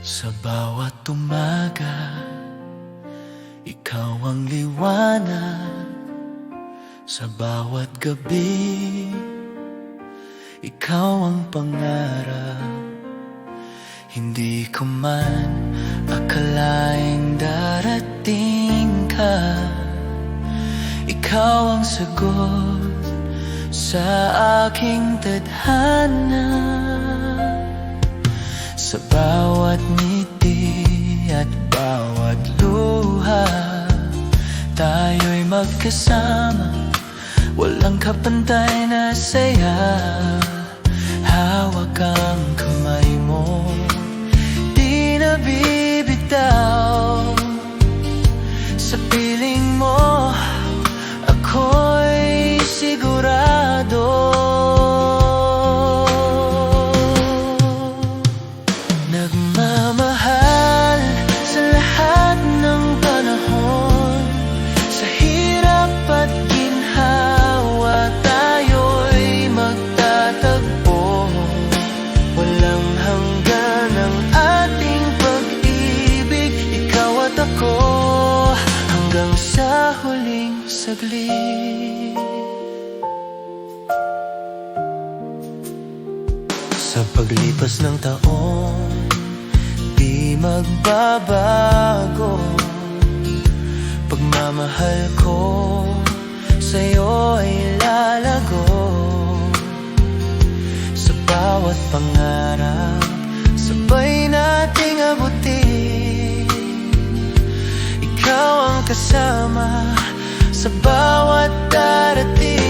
Sa bawat umaga, ikaw ang liwanag. Sa bawat gabi, ikaw ang pangarap. Hindi ko man akalaing darating ka. Ikaw ang sagot sa aking tadhana. Sa bawat ngiti at bawat luha, tayo'y magkasama, walang kapantay na saya. Hawak ang kamay mo, di na bibitaw. Sa piling mo, ako'y sigurado. Nagmamahal sa lahat ng panahon, sa hirap at ginhawa, tayo'y magtatagpo. Walang hanggan ang ating pag-ibig, ikaw at ako, hanggang sa huling saglit. Sa paglipas ng taon, di magbabago. Pagmamahal ko sa'yo ay lalago. Sa bawat pangarap, sabay nating abutin. Ikaw ang kasama sa bawat darating.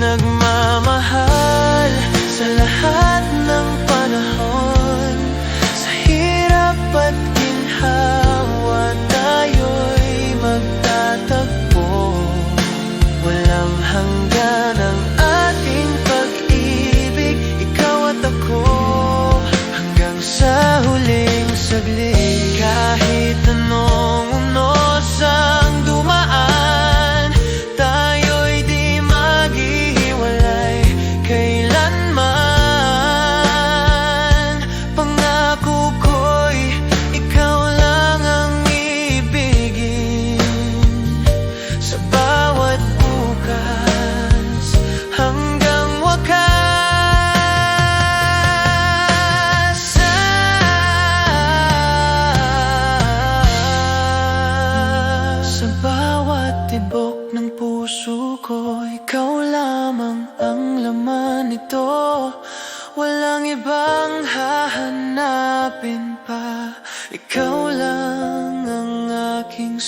Nagmamahal sa lahat ng panahon, sa hirap at ginhawa, tayo'y magtatagpo. Walang hanggan ang ating pag-ibig, ikaw at ako, hanggang sa huling saglit. Kahit anong unos ang dumaan, tayo'y di maghihiwalay kailanman. Pangako ko'y ikaw lang ang ibigin, sa bawat bukas hanggang wakas. Sa bawat tibok ng puso ko, ikaw lamang ang laman nito. Walang ibang hahanapin pa, ikaw lang ang aking